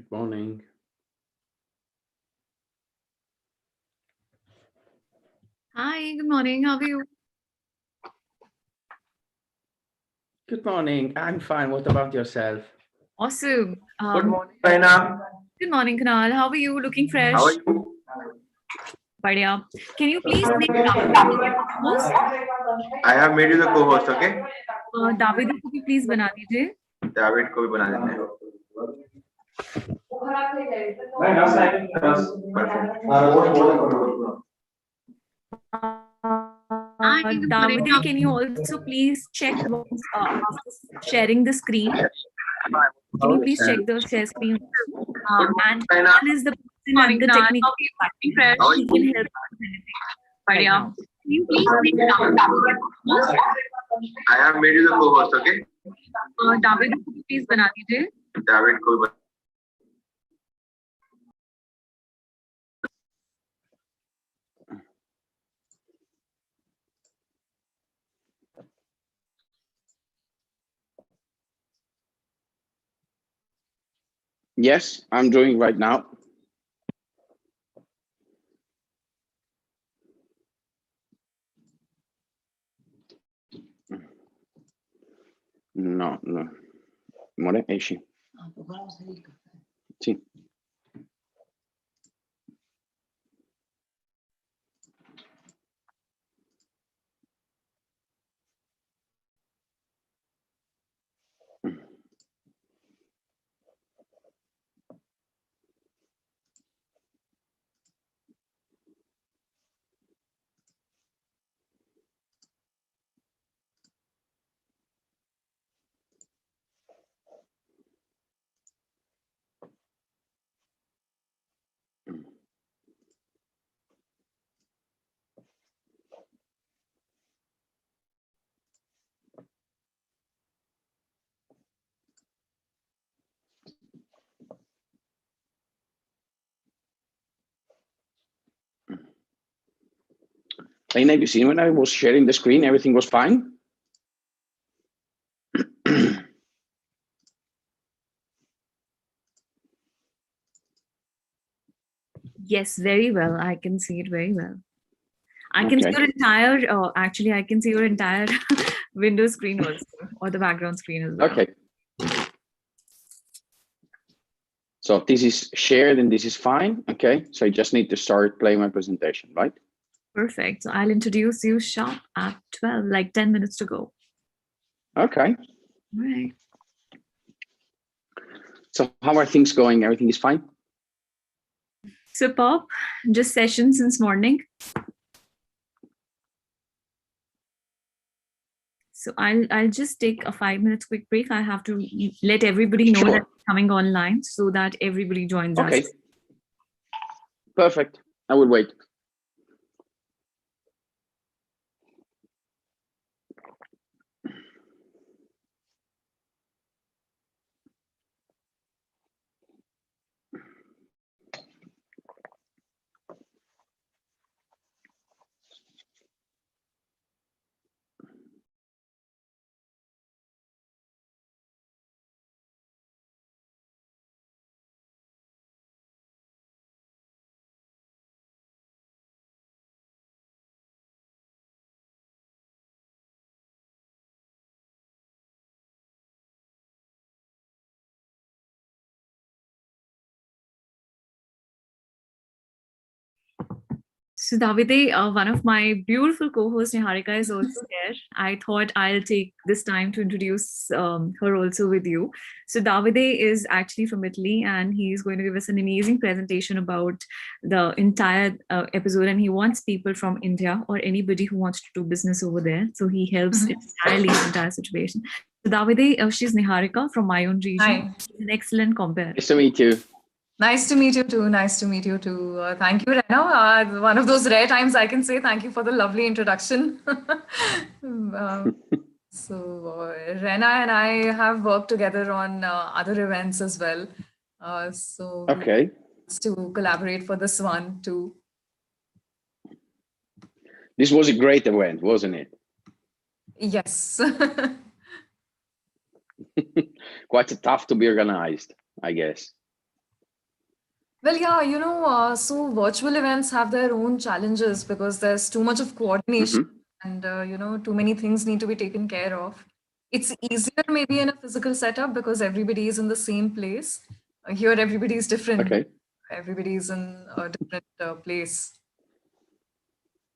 Good morning. Hi, good morning. How are you? Good morning. I'm fine. What about yourself? Awesome. Good morning, Raina. Good morning, Kunal. How are you? Looking fresh. How are you? Badya. Can you please make David co-host? I have made you the co-host, okay? David को भी please बना दीजिए. David को भी बना देते हैं. David, can you also please check sharing the screen? Can you please check the share screen? And Kunal is the person at the technical department. He can help us with anything. Badya. Can you please make David co-host? I have made you the co-host, okay? David को भी please बना दीजिए. David को भी Yes, I'm doing right now. No. More esci. Sì. Raina, have you seen when I was sharing the screen, everything was fine? Yes, very well. I can see it very well. I can see your entire, actually, I can see your entire window screen also, or the background screen as well. Okay. So this is shared and this is fine. Okay. So I just need to start playing my presentation, right? Perfect. So I'll introduce you sharp at 12, like 10 minutes to go. Okay. All right. So how are things going? Everything is fine? Superb. Just session since morning. So I'll just take a 5 minutes quick break. I have to let everybody know that I'm coming online so that everybody joins us. Okay. Perfect. I will wait. So Davide, one of my beautiful co-hosts, Niharika, is also there. I thought I'll take this time to introduce her also with you. So Davide is actually from Italy, and he's going to give us an amazing presentation about the entire episode. And he wants people from India or anybody who wants to do business over there. So he helps entirely in the entire situation. So Davide, she's Niharika from my own region. Hi. She's an excellent compare. Nice to meet you. Nice to meet you too. Nice to meet you too. Thank you, Rena. One of those rare times I can say thank you for the lovely introduction. Rena and I have worked together on other events as well. So Okay. to collaborate for this one too. This was a great event, wasn't it? Yes. Quite tough to be organized, I guess. Well, yeah, so virtual events have their own challenges because there's too much of coordination Mhm. and, too many things need to be taken care of. It's easier maybe in a physical setup because everybody is in the same place. Here, everybody is different. Okay. Everybody is in a different place.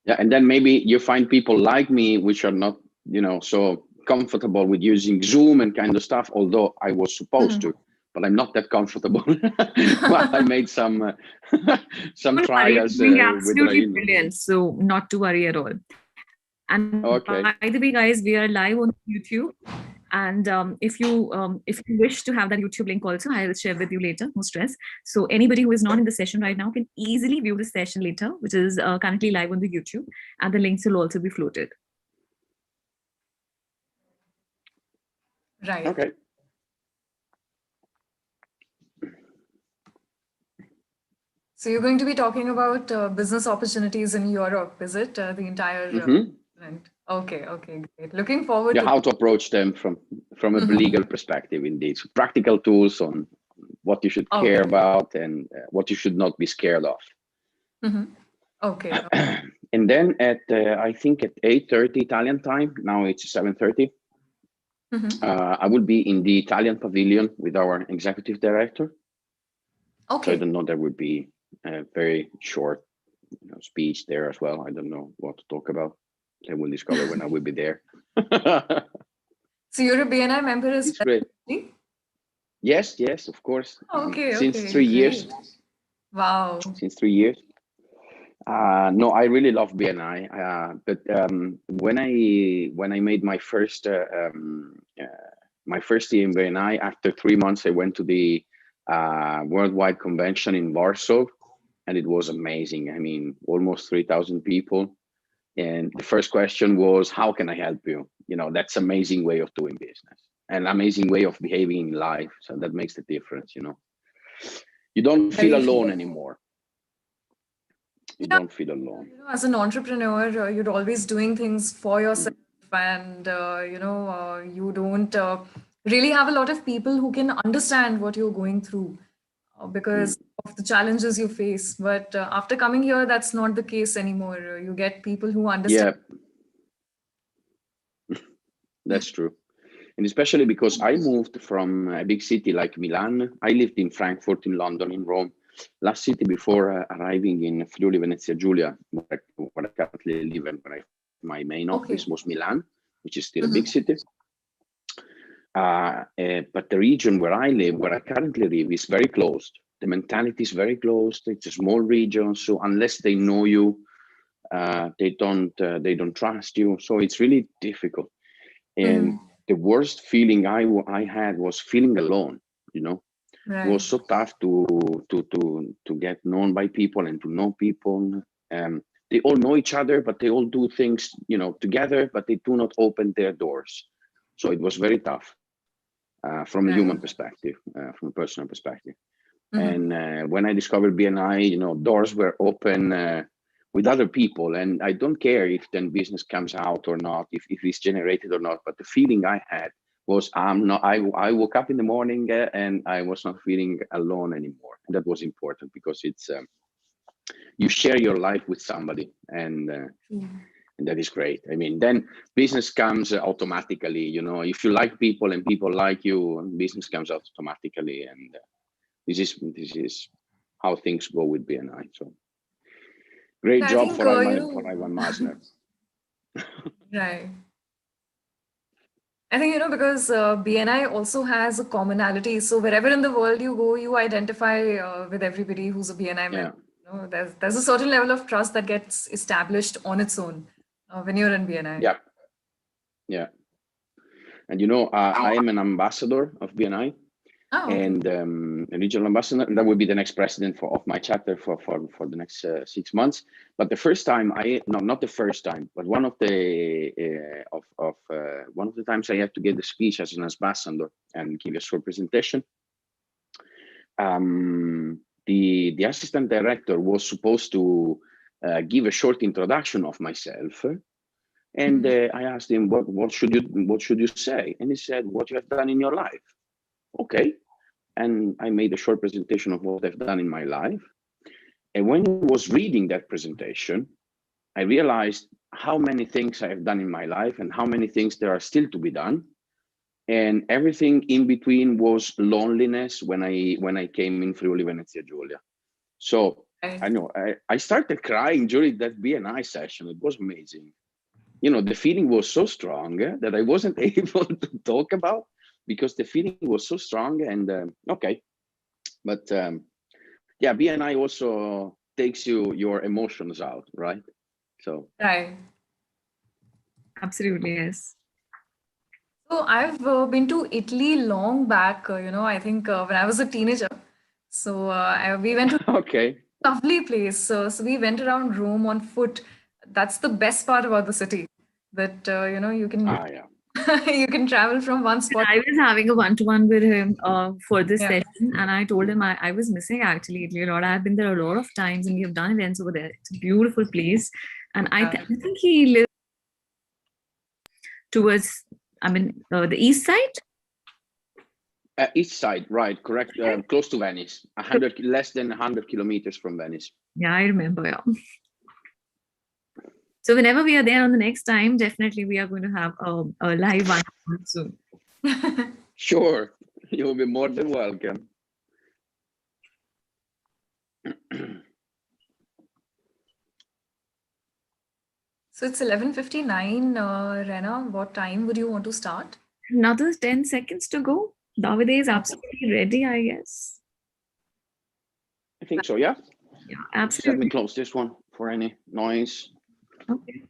Yeah, and then maybe you find people like me which are not, so comfortable with using Zoom and kind of stuff, although I was supposed to, but I'm not that comfortable. Well, I made some some Don't worry, it's trials doing with absolutely Rain. brilliant. So not to worry at all. And Okay. by the way, guys, we are live on YouTube. And if you wish to have that YouTube link also, I will share with you later. No stress. So anybody who is not in the session right now can easily view the session later, which is currently live on the YouTube, and the links will also be floated. Right. Okay. So you're going to be talking about business opportunities in Europe, is it? The entire event. Okay, great. Looking forward Yeah, to how to approach them from a legal perspective, indeed. So practical tools on what you should care about and what you should not be scared of. Okay. And then at I think at 8:30 Italian time, now it's 7:30. I will be in the Italian pavilion with our executive director. So I don't know, there would be a very short speech there as well. I don't know what to talk about. I will discover when I will be there. So you're a BNI member as It's well? great. Yes, of course. Okay, Since 3 years. Wow. Since 3 years. No, I really love BNI. But when I made my first year in BNI, after 3 months, I went to the worldwide convention in Warsaw, and it was amazing. I mean, almost 3,000 people. And the first question was, how can I help you? That's amazing way of doing business, an amazing way of behaving in life. So that makes the difference, You don't feel alone anymore. You don't feel alone. As an entrepreneur, you're always doing things for yourself, and you don't really have a lot of people who can understand what you're going through because of the challenges you face. But after coming here, that's not the case anymore. You get people who understand. Yeah, that's true. And especially because I moved from a big city like Milan. I lived in Frankfurt, in London, in Rome. Last city before arriving in Friuli, Venezia Giulia, where I currently live and where my main office was Milan, which is still a big city. But the region where I live, where I currently live, is very closed. The mentality is very closed. It's a small region, so unless they know you, they don't trust you. So it's really difficult. And the worst feeling I had was feeling alone. It was so tough to get known by people and to know people. They all know each other, but they all do things together, but they do not open their doors. So it was very tough from a human perspective, from a personal perspective. And when I discovered BNI, doors were open with other people, and I don't care if then business comes out or not, if it's generated or not, but the feeling I had was I woke up in the morning and I was not feeling alone anymore. And that was important because it's you share your life with somebody, and that is great. I mean, then business comes automatically. If you like people and people like you, business comes out automatically, and this is how things go with BNI. So great job for Ivan Masner. Right. I think, because BNI also has a commonality. So wherever in the world you go, you identify with everybody who's a BNI member. There's a certain level of trust that gets established on its own when you're in BNI. Yeah. And I am an ambassador of BNI. And a regional ambassador, and that would be the next president of my chapter for the next 6 months. But the first time not the first time, but one of the times I had to give the speech as an ambassador and give a short presentation. The assistant director was supposed to give a short introduction of myself. And I asked him, what should you say? And he said, what you have done in your life. Okay. and I made a short presentation of what I've done in my life. And when I was reading that presentation, I realized how many things I have done in my life and how many things there are still to be done. And everything in between was loneliness when I came in Friuli Venezia Giulia. So I know I started crying during that BNI session. It was amazing. You know, the feeling was so strong that I wasn't able to talk about because the feeling was so strong. And okay, but yeah, BNI also takes your emotions out, right? So Right. Absolutely, yes. So I've been to Italy long back, I think when I was a teenager. So we went to okay. a lovely place. So we went around Rome on foot. That's the best part about the city, that you can Yeah. you can travel from one spot. I was having a one-to-one with him for this Yeah. session, and I told him I was missing actually Italy a lot. I've been there a lot of times, and we have done events over there. It's a beautiful place, and I think he lives towards, the east side. East side, right? Correct. Close to Venice, less than 100 kilometers from Venice. Yeah, I remember. Yeah. So whenever we are there on the next time, definitely we are going to have a live one soon. Sure, you will be more than welcome. So it's 11:59, Rena. What time would you want to start? Another 10 seconds to go. Davide is absolutely ready, I guess. I think so, yeah? Yeah, Let absolutely. me close this one for any noise. Okay.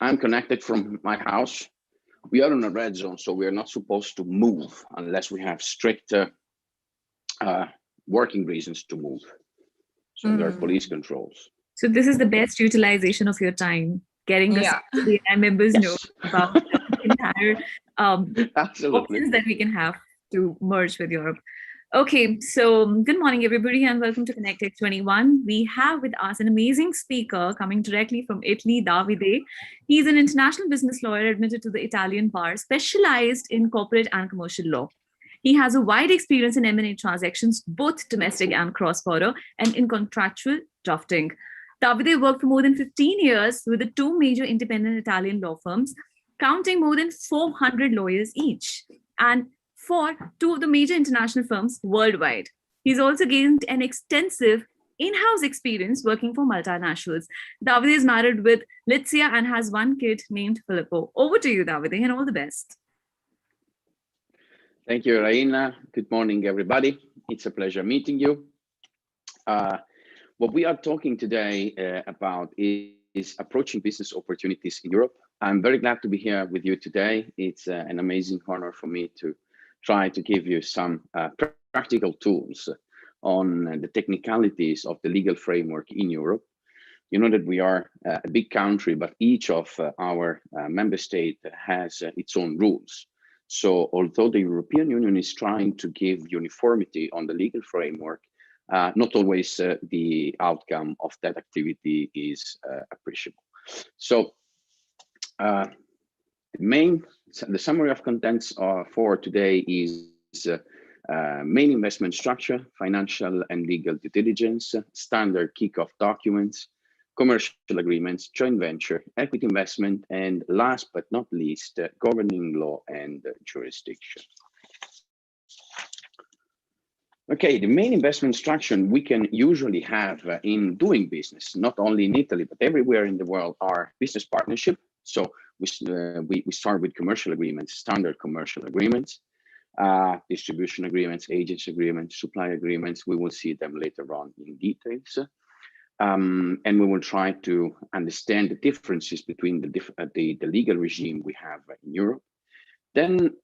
I'm connected from my house. We are in a red zone, so we are not supposed to move unless we have strict working reasons to move. So there are police controls. So this is the best utilization of your time, getting the BNI members know about the entire options that we can have to merge with Europe. Okay, so good morning, everybody, and welcome to Connect 21. We have with us an amazing speaker coming directly from Italy, Davide. He's an international business lawyer admitted to the Italian bar, specialized in corporate and commercial law. He has a wide experience in M&A transactions, both domestic and cross-border, and in contractual drafting. Davide worked for more than 15 years with the two major independent Italian law firms, counting more than 400 lawyers each, and for two of the major international firms worldwide. He's also gained an extensive in-house experience working for multinationals. Davide is married with Lizia and has one kid named Filippo. Over to you, Davide, and all the best. Thank you, Raina. Good morning, everybody. It's a pleasure meeting you. What we are talking today about is approaching business opportunities in Europe. I'm very glad to be here with you today. It's an amazing honor for me to try to give you some practical tools on the technicalities of the legal framework in Europe. You know that we are a big country, but each of our member state has its own rules. So although the European Union is trying to give uniformity on the legal framework, not always the outcome of that activity is appreciable. So the summary of contents for today is main investment structure, financial and legal due diligence, standard kickoff documents, commercial agreements, joint venture, equity investment, and last but not least, governing law and jurisdiction. Okay, the main investment structure we can usually have in doing business, not only in Italy, but everywhere in the world, are business partnership. So we start with commercial agreements, standard commercial agreements, distribution agreements, agents agreements, supply agreements. We will see them later on in details. And we will try to understand the differences between the legal regime we have in Europe. Then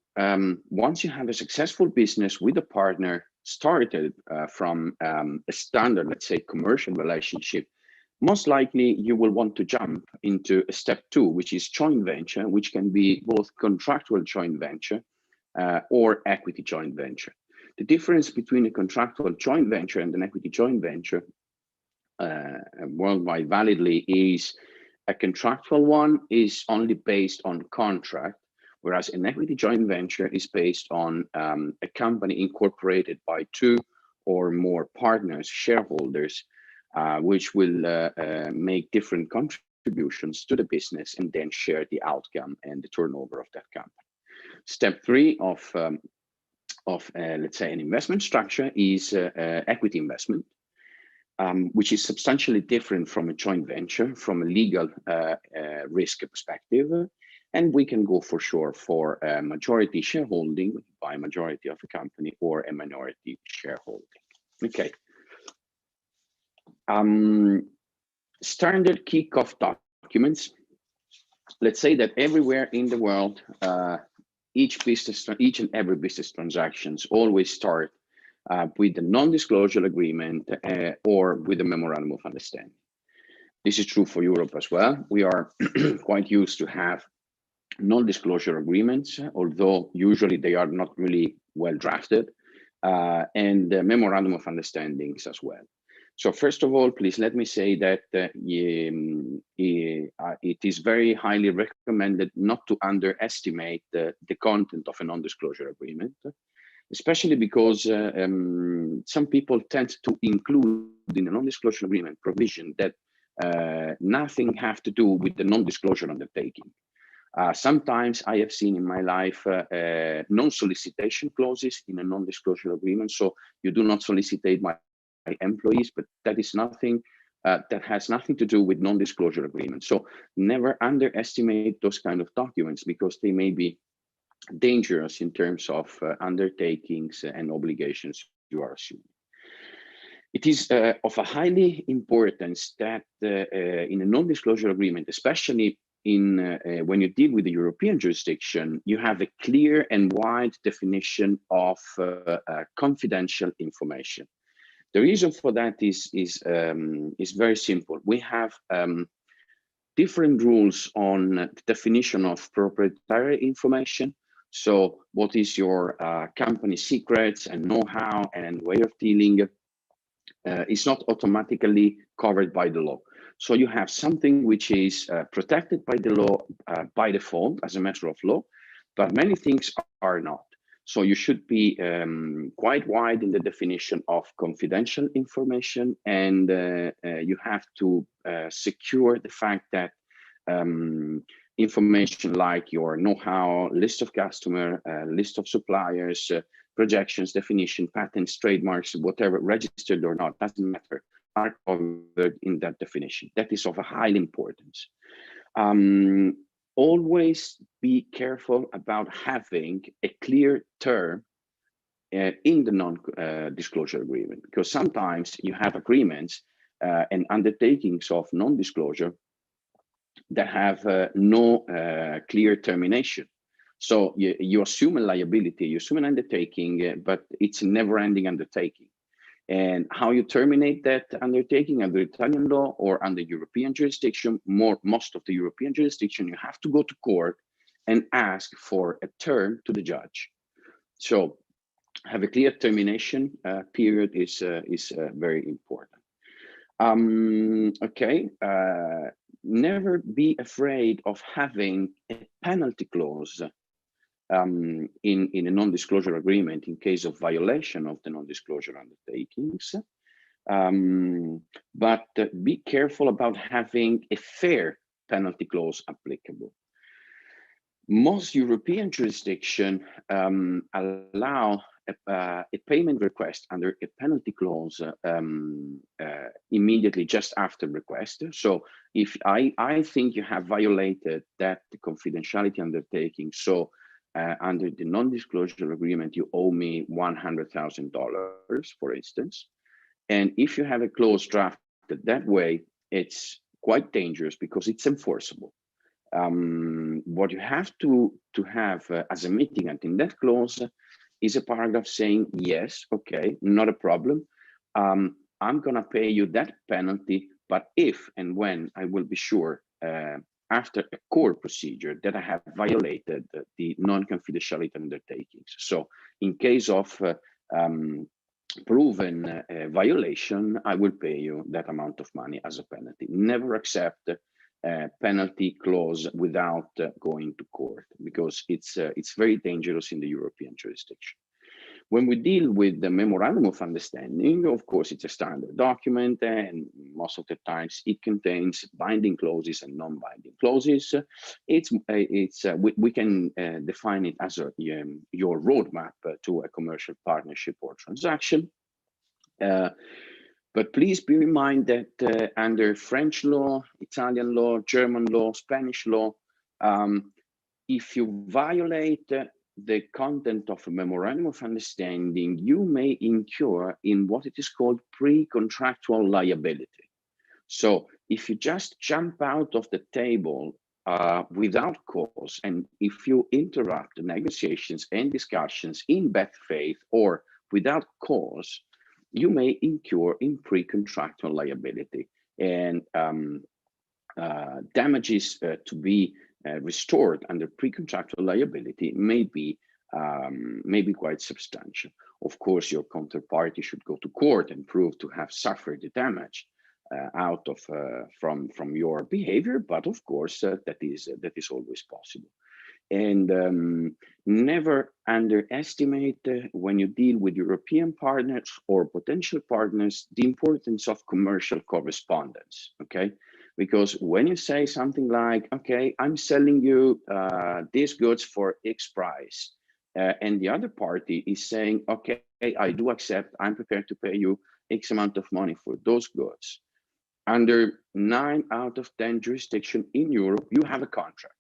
once you have a successful business with a partner started from a standard, let's say, commercial relationship, most likely you will want to jump into a step 2, which is joint venture, which can be both contractual joint venture or equity joint venture. The difference between a contractual joint venture and an equity joint venture worldwide validly is a contractual one is only based on contract, Whereas an equity joint venture is based on a company incorporated by 2 or more partners, shareholders, which will make different contributions to the business and then share the outcome and the turnover of that company. Step 3 of let's say an investment structure is equity investment, which is substantially different from a joint venture from a legal risk perspective. And we can go for sure for a majority shareholding by majority of a company or a minority shareholding. Okay. Standard kickoff documents. Let's say that everywhere in the world, each and every business transactions always start with the non-disclosure agreement or with a memorandum of understanding. This is true for Europe as well. We are quite used to have non-disclosure agreements, although usually they are not really well drafted, and memorandum of understandings as well. So first of all, please let me say that it is very highly recommended not to underestimate the content of a non-disclosure agreement, especially because some people tend to include in a non-disclosure agreement provision that nothing have to do with the non-disclosure undertaking. Sometimes I have seen in my life non-solicitation clauses in a non-disclosure agreement. So you do not solicitate my employees, but that is nothing that has nothing to do with non-disclosure agreements. So never underestimate those kind of documents because they may be dangerous in terms of undertakings and obligations you are assuming. It is of a highly importance that in a non-disclosure agreement, especially in when you deal with the European jurisdiction, you have a clear and wide definition of confidential information. The reason for that is very simple. We have different rules on the definition of proprietary information. So what is your company secrets and know-how and way of dealing is not automatically covered by the law. So you have something which is protected by the law by default as a matter of law, but many things are not. So you should be quite wide in the definition of confidential information, and you have to secure the fact that information like your know-how, list of customer, list of suppliers, projections, definition, patents, trademarks, whatever, registered or not, doesn't matter, are covered in that definition. That is of a high importance. Always be careful about having a clear term in the non-disclosure agreement, because sometimes you have agreements and undertakings of non-disclosure that have no clear termination. So you assume a liability, you assume an undertaking, but it's a never-ending undertaking. And how you terminate that undertaking under Italian law or under European jurisdiction, most of the European jurisdiction, you have to go to court and ask for a term to the judge. So have a clear termination period is very important. Okay, never be afraid of having a penalty clause in a non-disclosure agreement in case of violation of the non-disclosure undertakings. But be careful about having a fair penalty clause applicable. Most European jurisdictions allow a payment request under a penalty clause immediately just after request. So if I think you have violated that confidentiality undertaking, so under the non-disclosure agreement, you owe me $100,000, for instance. And if you have a clause drafted that way, it's quite dangerous because it's enforceable. What you have to have as a mitigant in that clause is a paragraph saying, yes, okay, not a problem. I'm gonna pay you that penalty, but if and when I will be sure after a court procedure that I have violated the non-confidentiality undertakings. So in case of proven violation, I will pay you that amount of money as a penalty. Never accept penalty clause without going to court, because it's very dangerous in the European jurisdiction. When we deal with the memorandum of understanding, of course, it's a standard document, and most of the times it contains binding clauses and non-binding clauses. We can define it as your roadmap to a commercial partnership or transaction. But please bear in mind that under French law, Italian law, German law, Spanish law, if you violate the content of a memorandum of understanding, you may incur in what it is called pre-contractual liability. So if you just jump out of the table without cause, and if you interrupt the negotiations and discussions in bad faith or without cause, you may incur in pre-contractual liability, and damages to be restored under pre-contractual liability may be quite substantial. Of course, your counterparty should go to court and prove to have suffered the damage from your behavior, but of course that is always possible. And never underestimate when you deal with European partners or potential partners the importance of commercial correspondence. Okay. Because when you say something like, okay, I'm selling you these goods for X price, and the other party is saying, okay, I do accept, I'm prepared to pay you X amount of money for those goods. Under 9 out of 10 jurisdictions in Europe, you have a contract.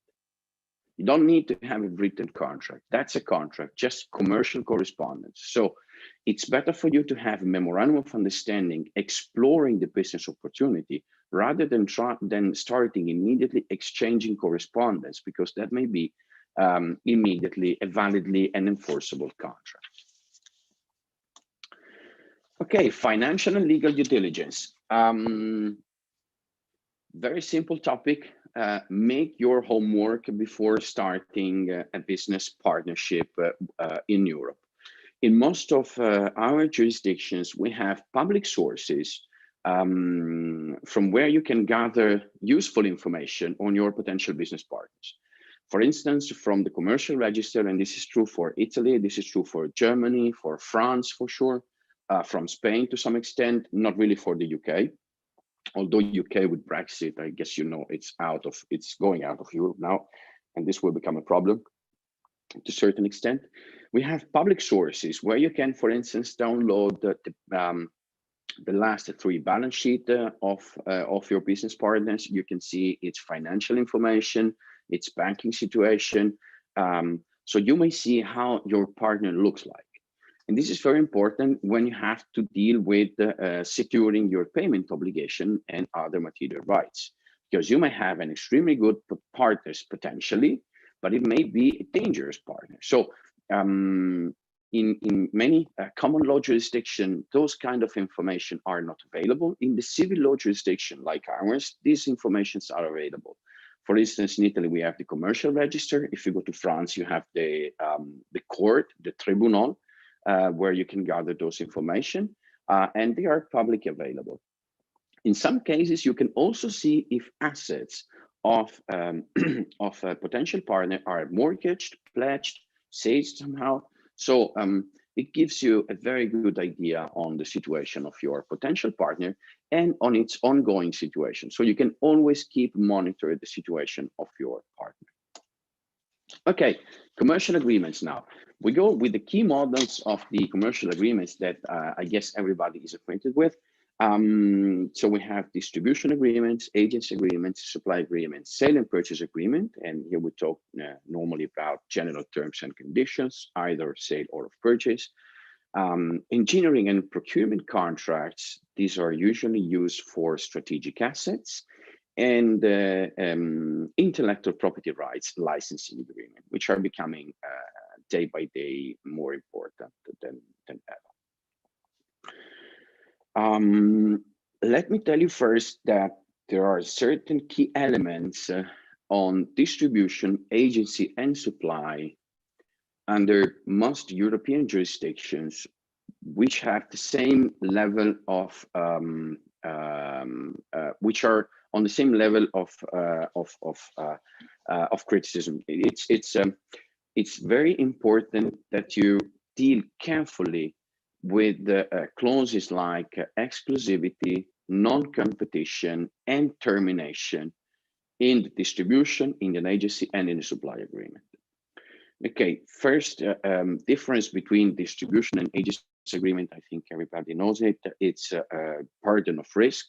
You don't need to have a written contract. That's a contract, just commercial correspondence. So it's better for you to have a memorandum of understanding exploring the business opportunity rather than starting immediately exchanging correspondence, because that may be immediately a validly and enforceable contract. Okay, financial and legal due diligence. Very simple topic. Make your homework before starting a business partnership in Europe. In most of our jurisdictions, we have public sources from where you can gather useful information on your potential business partners. For instance, from the commercial register, and this is true for Italy, this is true for Germany, for France for sure, from Spain to some extent, not really for the UK. Although UK with Brexit, I guess you know it's going out of Europe now, and this will become a problem to a certain extent. We have public sources where you can, for instance, download the last 3 balance sheet of your business partners. You can see its financial information, its banking situation. So you may see how your partner looks like. And this is very important when you have to deal with securing your payment obligation and other material rights, because you may have an extremely good partners potentially, but it may be a dangerous partner. So in many common law jurisdictions, those kind of information are not available. In the civil law jurisdiction like ours, these informations are available. For instance, in Italy, we have the commercial register. If you go to France, you have the court, the tribunal, where you can gather those information, and they are publicly available. In some cases, you can also see if assets of a potential partner are mortgaged, pledged, seized somehow. So it gives you a very good idea on the situation of your potential partner and on its ongoing situation. So you can always keep monitoring the situation of your partner. Okay, commercial agreements now. We go with the key models of the commercial agreements that I guess everybody is acquainted with. So we have distribution agreements, agency agreements, supply agreements, sale and purchase agreement. And here we talk normally about general terms and conditions, either sale or of purchase. Engineering and procurement contracts, these are usually used for strategic assets, and intellectual property rights licensing agreement, which are becoming day by day more important than ever. Let me tell you first that there are certain key elements on distribution, agency, and supply under most European jurisdictions, which have the same level of, which are on the same level of criticism. It's very important that you deal carefully with the clauses like exclusivity, non-competition, and termination in the distribution, in an agency, and in the supply agreement. Okay, first difference between distribution and agency agreement, I think everybody knows it. It's a burden of risk.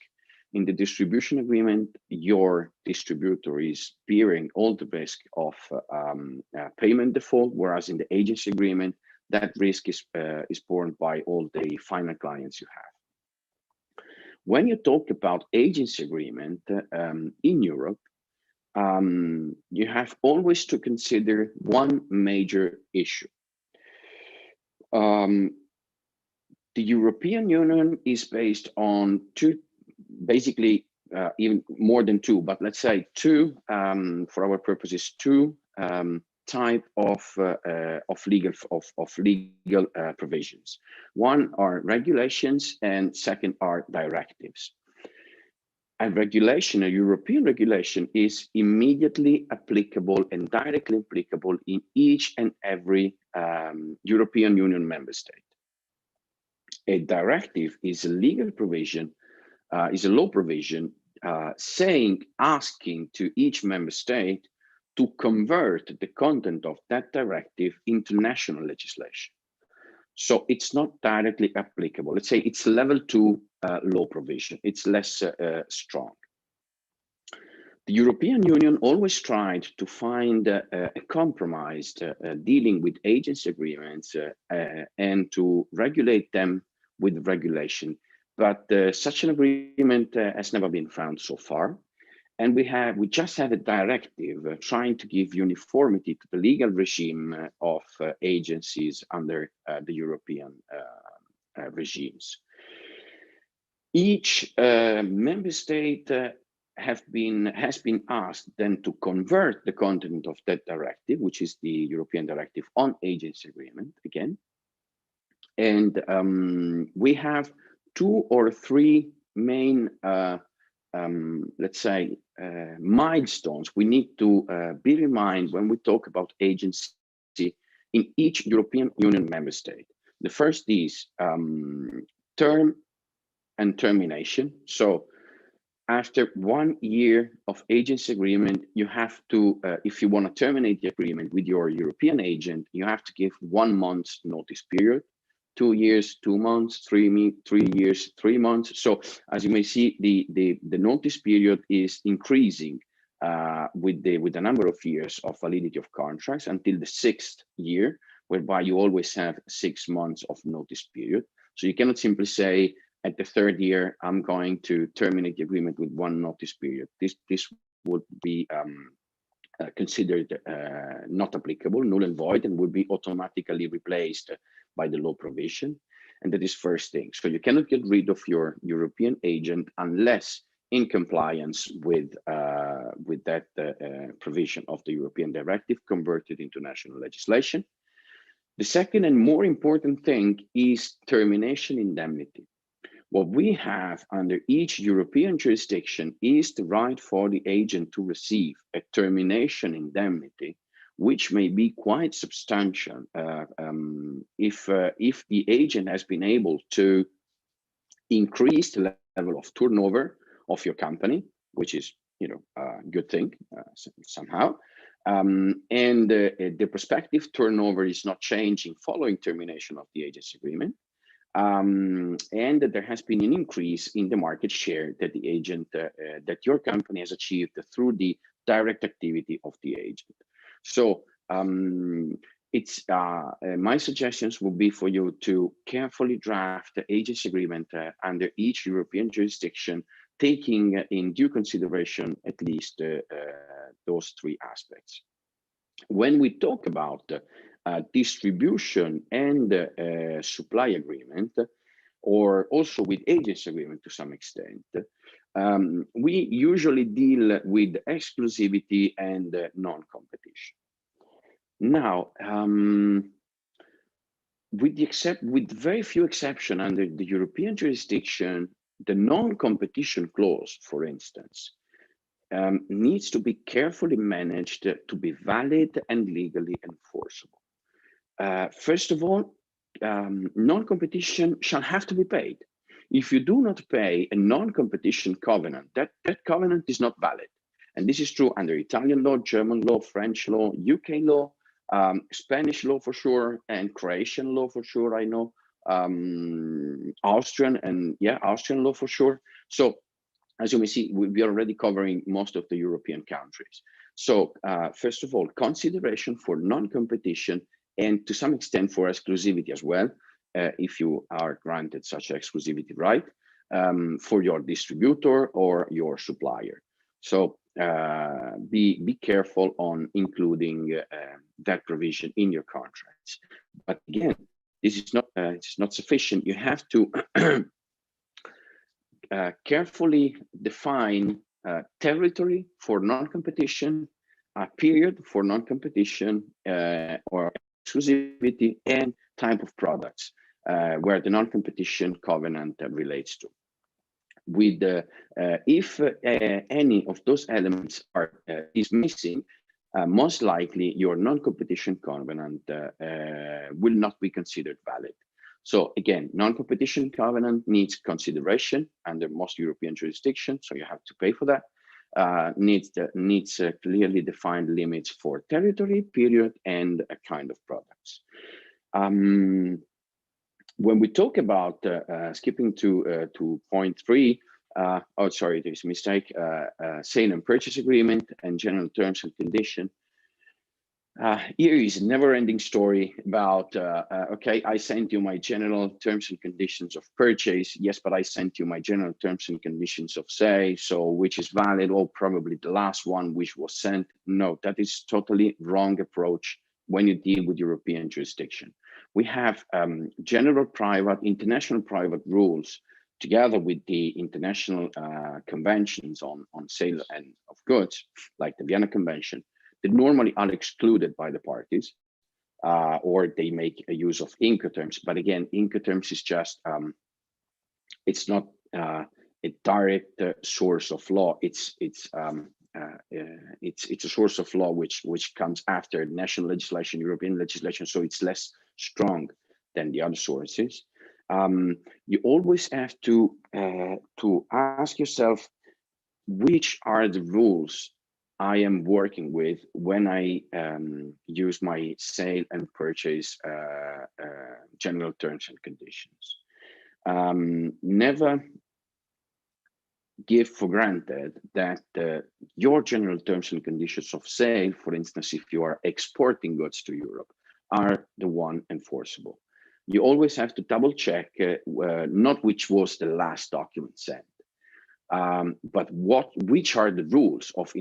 In the distribution agreement, your distributor is bearing all the risk of payment default, whereas in the agency agreement, that risk is borne by all the final clients you have. When you talk about agency agreement in Europe, you have always to consider one major issue. The European Union is based on two, basically even more than two, but let's say two, for our purposes, two type of legal provisions. One are regulations, and second are directives. A regulation, a European regulation, is immediately applicable and directly applicable in each and every European Union member state. A directive is a legal provision, is a law provision asking to each member state to convert the content of that directive into national legislation. So it's not directly applicable. Let's say it's level 2 law provision. It's less strong. The European Union always tried to find a compromise dealing with agency agreements and to regulate them with regulation. But such an agreement has never been found so far. And we just have a directive trying to give uniformity to the legal regime of agencies under the European regimes. Each member state has been asked then to convert the content of that directive, which is the European Directive on Agency Agreement again. And we have 2 or 3 main let's say, milestones we need to bear in mind when we talk about agency in each European Union member state. The first is term and termination. So after 1 year of agency agreement, you have to, if you want to terminate the agreement with your European agent, you have to give 1 month's notice period. 2 years, 2 months, 3 years, 3 months. So as you may see, the notice period is increasing with the number of years of validity of contracts until the 6th year, whereby you always have 6 months of notice period. So you cannot simply say at the 3rd year, I'm going to terminate the agreement with 1 notice period. This would be considered not applicable, null and void, and would be automatically replaced by the law provision. And that is first thing. So you cannot get rid of your European agent unless in compliance with that provision of the European directive converted into national legislation. The second and more important thing is termination indemnity. What we have under each European jurisdiction is the right for the agent to receive a termination indemnity, which may be quite substantial if the agent has been able to increase the level of turnover of your company, which is a good thing somehow, and the prospective turnover is not changing following termination of the agency agreement. And there has been an increase in the market share that the agent, that your company has achieved through the direct activity of the agent. So it's my suggestions would be for you to carefully draft the agency agreement under each European jurisdiction, taking in due consideration at least those 3 aspects. When we talk about distribution and supply agreement, or also with agency agreement to some extent, we usually deal with exclusivity and non-competition. Now, with very few exceptions under the European jurisdiction, the non-competition clause, for instance, needs to be carefully managed to be valid and legally enforceable. First of all, non-competition shall have to be paid. If you do not pay a non-competition covenant, that covenant is not valid. And this is true under Italian law, German law, French law, UK law, Spanish law for sure, and Croatian law for sure, I know, Austrian law for sure. So as you may see, we are already covering most of the European countries. So first of all, consideration for non-competition and to some extent for exclusivity as well, if you are granted such exclusivity right, for your distributor or your supplier. So be careful on including that provision in your contracts. But again, this is not sufficient. You have to carefully define territory for non-competition, a period for non-competition or exclusivity, and type of products where the non-competition covenant relates to. With if any of those elements is missing, most likely your non-competition covenant will not be considered valid. So again, non-competition covenant needs consideration under most European jurisdictions, so you have to pay for that. Needs clearly defined limits for territory, period, and a kind of products. When we talk about skipping to point 3, oh sorry, there's a mistake. Sale and purchase agreement and general terms and conditions. Here is a never-ending story about, okay, I sent you my general terms and conditions of purchase. Yes, but I sent you my general terms and conditions of sale. So which is valid? Oh, probably the last one which was sent. No, that is totally wrong approach when you deal with European jurisdiction. We have general private, international private rules together with the international conventions on sale and of goods, like the Vienna Convention, that normally are excluded by the parties, or they make a use of Incoterms. But again, Incoterms is just, it's not a direct source of law. It's a source of law which comes after national legislation, European legislation, so it's less strong than the other sources. You always have to ask yourself, which are the rules I am working with when I use my sale and purchase general terms and conditions. Never give for granted that your general terms and conditions of sale, for instance, if you are exporting goods to Europe, are the one enforceable. You always have to double check not which was the last document sent, but which are the rules of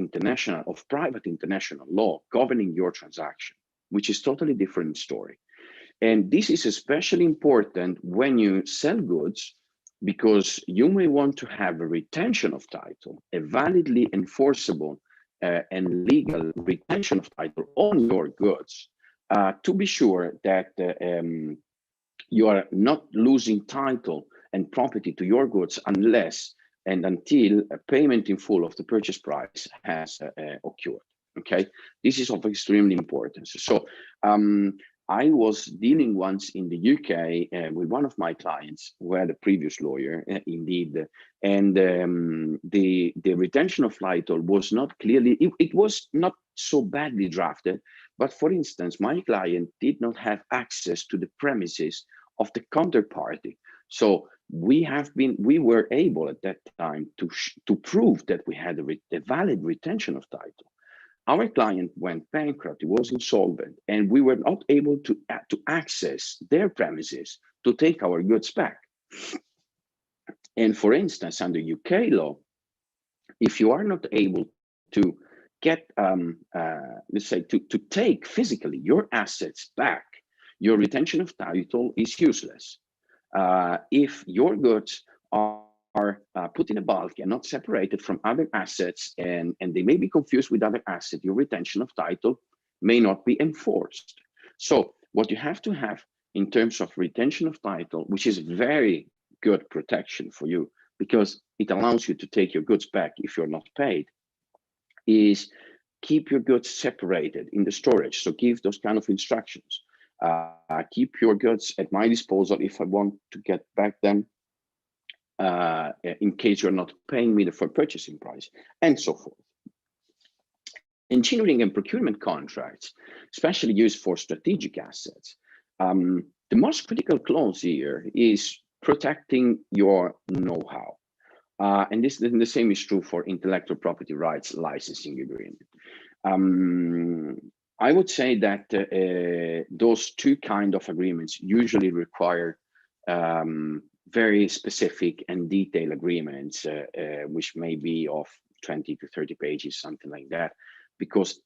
private international law governing your transaction, which is totally different story. And this is especially important when you sell goods, because you may want to have a retention of title, a validly enforceable and legal retention of title on your goods, to be sure that you are not losing title and property to your goods unless and until a payment in full of the purchase price has occurred. Okay, this is of extremely importance. So I was dealing once in the UK with one of my clients who had a previous lawyer, indeed, and the retention of title was not clearly, it was not so badly drafted, but for instance, my client did not have access to the premises of the counterparty. So we were able at that time to prove that we had a valid retention of title. Our client went bankrupt, he was insolvent, and we were not able to access their premises to take our goods back. And for instance, under UK law, if you are not able to get, let's say, to take physically your assets back, your retention of title is useless. If your goods are put in a bulk and not separated from other assets, and they may be confused with other assets, your retention of title may not be enforced. So what you have to have in terms of retention of title, which is very good protection for you, because it allows you to take your goods back if you're not paid, is keep your goods separated in the storage. So give those kind of instructions. Keep your goods at my disposal if I want to get back them, in case you're not paying me the full purchasing price, and so forth. Engineering and procurement contracts, especially used for strategic assets. The most critical clause here is protecting your know-how. And the same is true for intellectual property rights licensing agreement. I would say that those two kind of agreements usually require very specific and detailed agreements, which may be of 20 to 30 pages, something like that, because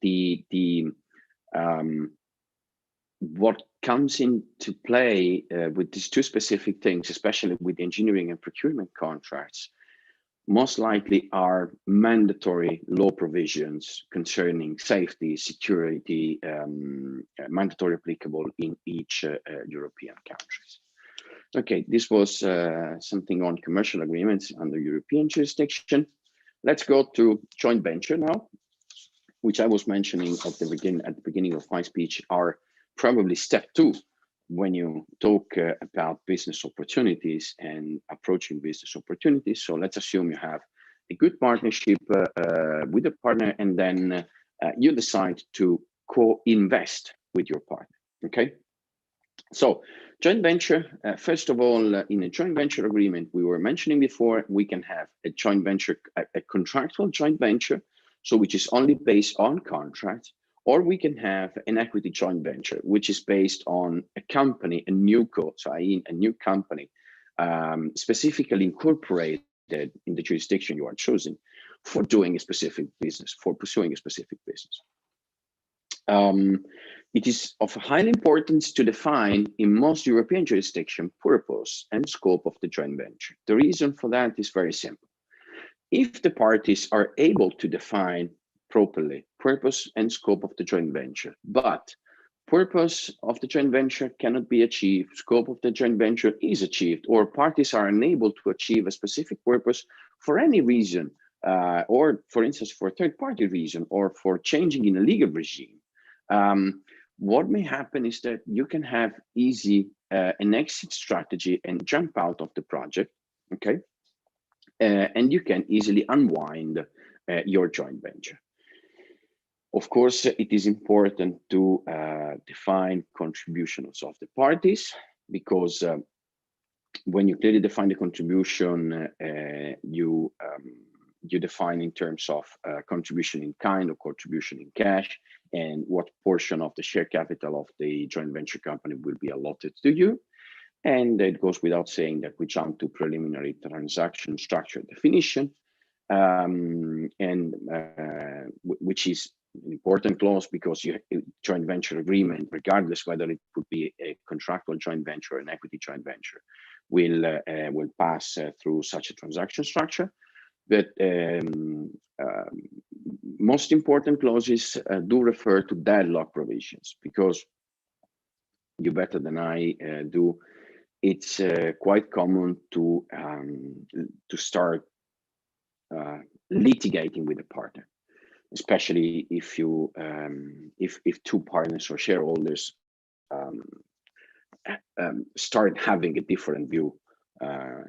what comes into play with these two specific things, especially with engineering and procurement contracts, most likely are mandatory law provisions concerning safety, security, mandatory applicable in each European countries. Okay, this was something on commercial agreements under European jurisdiction. Let's go to joint venture now, which I was mentioning at the beginning of my speech, are probably step 2 when you talk about business opportunities and approaching business opportunities. So let's assume you have a good partnership with a partner, and then you decide to co-invest with your partner, okay? So joint venture, first of all, in a joint venture agreement, we were mentioning before, we can have a joint venture, a contractual joint venture, so which is only based on contract, or we can have an equity joint venture, which is based on a company, a new co, so i.e. a new company, specifically incorporated in the jurisdiction you are choosing for doing a specific business, for pursuing a specific business. It is of high importance to define in most European jurisdictions purpose and scope of the joint venture. The reason for that is very simple. If the parties are able to define properly purpose and scope of the joint venture, but purpose of the joint venture cannot be achieved, scope of the joint venture is achieved, or parties are unable to achieve a specific purpose for any reason, or for instance, for a third-party reason, or for changing in a legal regime, what may happen is that you can have easy an exit strategy and jump out of the project, okay? And you can easily unwind your joint venture. Of course, it is important to define contributions of the parties, because when you clearly define the contribution, you define in terms of contribution in kind or contribution in cash, and what portion of the share capital of the joint venture company will be allotted to you. And it goes without saying that we jump to preliminary transaction structure definition, which is an important clause, because you joint venture agreement, regardless whether it would be a contractual joint venture or an equity joint venture, will pass through such a transaction structure. But most important clauses do refer to deadlock provisions, because you better than I do, it's quite common to start litigating with a partner, especially if you if two partners or shareholders start having a different view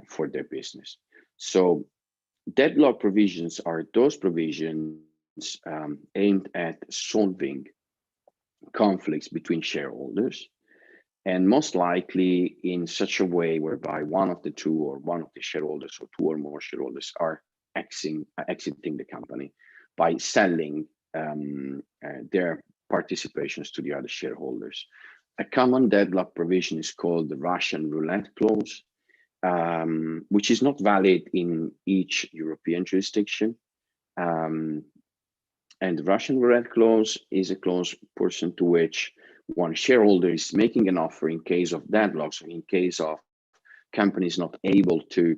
for their business. So deadlock provisions are those provisions aimed at solving conflicts between shareholders, and most likely in such a way whereby one of the two or one of the shareholders or two or more shareholders are exiting the company by selling their participations to the other shareholders. A common deadlock provision is called the Russian roulette clause, which is not valid in each European jurisdiction. And the Russian roulette clause is a clause pursuant to which one shareholder is making an offer in case of deadlocks, or in case of companies not able to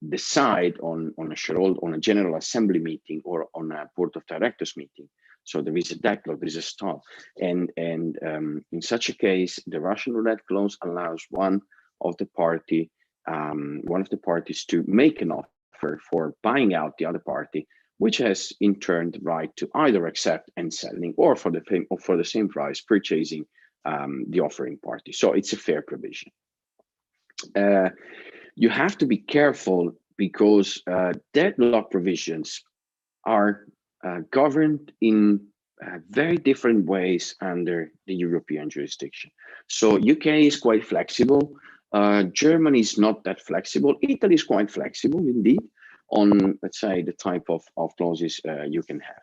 decide on a general assembly meeting or on a board of directors meeting. So there is a deadlock, there is a stop, and in such a case, the Russian roulette clause allows one of the parties to make an offer for buying out the other party which has in turn the right to either accept and selling, or for the same price purchasing the offering party. So it's a fair provision. You have to be careful because deadlock provisions are governed in very different ways under the European jurisdiction. So UK is quite flexible. Germany is not that flexible. Italy is quite flexible indeed on, let's say, the type of clauses you can have.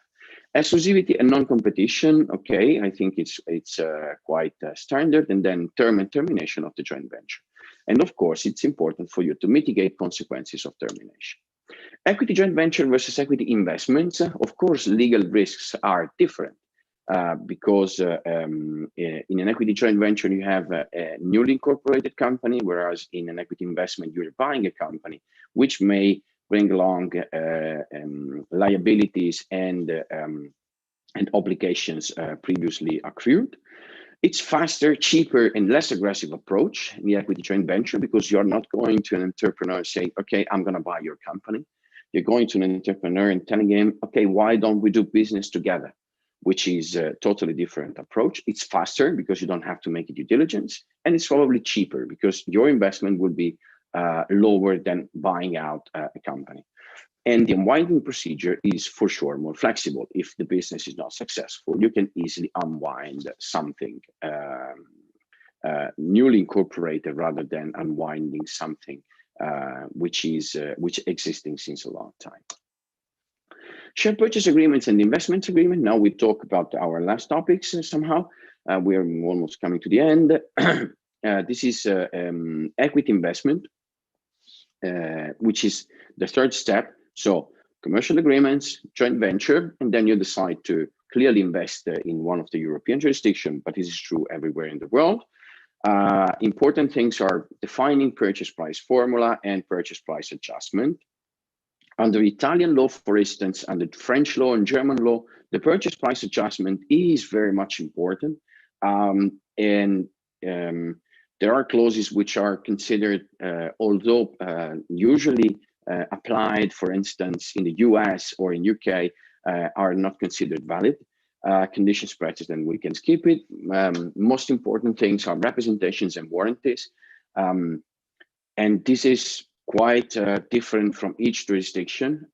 Exclusivity and non-competition, okay, I think it's quite standard, and then term and termination of the joint venture. And of course, it's important for you to mitigate consequences of termination. Equity joint venture versus equity investments, of course, legal risks are different because in an equity joint venture, you have a newly incorporated company, whereas in an equity investment, you're buying a company, which may bring along liabilities and obligations previously accrued. It's faster, cheaper, and less aggressive approach in the equity joint venture because you're not going to an entrepreneur saying, okay, I'm going to buy your company. You're going to an entrepreneur and telling him, okay, why don't we do business together? Which is a totally different approach. It's faster because you don't have to make a due diligence, and it's probably cheaper because your investment will be lower than buying out a company. And the unwinding procedure is for sure more flexible. If the business is not successful, you can easily unwind something newly incorporated rather than unwinding something which existing since a long time. Share purchase agreements and investment agreement. Now we talk about our last topics somehow. We are almost coming to the end. This is equity investment, which is the third step. So commercial agreements, joint venture, and then you decide to clearly invest in one of the European jurisdictions, but this is true everywhere in the world. Important things are defining purchase price formula and purchase price adjustment. Under Italian law, for instance, under French law and German law, the purchase price adjustment is very much important. There are clauses which are considered, although usually applied, for instance, in the US or in UK, are not considered valid. Conditions precedent, then we can skip it. Most important things are representations and warranties. And this is quite different from each jurisdiction,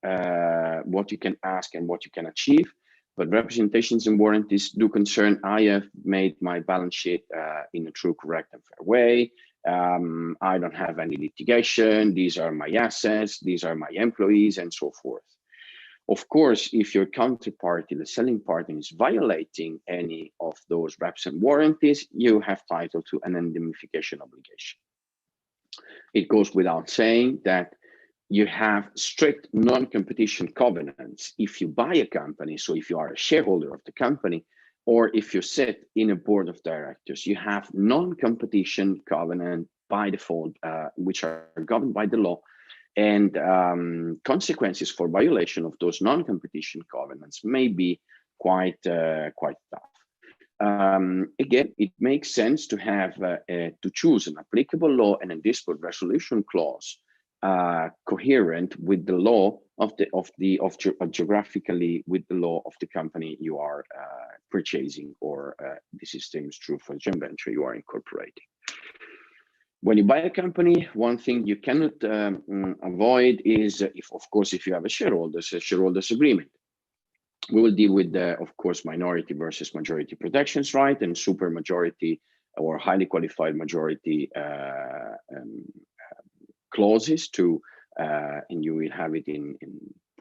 what you can ask and what you can achieve. But representations and warranties do concern, I have made my balance sheet in a true, correct, and fair way. I don't have any litigation. These are my assets. These are my employees, and so forth. Of course, if your counterparty, the selling party, is violating any of those reps and warranties, you have title to an indemnification obligation. It goes without saying that you have strict non-competition covenants if you buy a company. So if you are a shareholder of the company, or if you sit in a board of directors, you have non-competition covenant by default, which are governed by the law, and consequences for violation of those non-competition covenants may be quite tough. Again, it makes sense to have to choose an applicable law and a dispute resolution clause coherent with the law geographically with the law of the company you are purchasing, or this is same is true for the joint venture you are incorporating. When you buy a company, one thing you cannot avoid is, if you have a shareholders agreement. We will deal with, of course, minority versus majority protections, right, and super majority or highly qualified majority clauses too, and you will have it in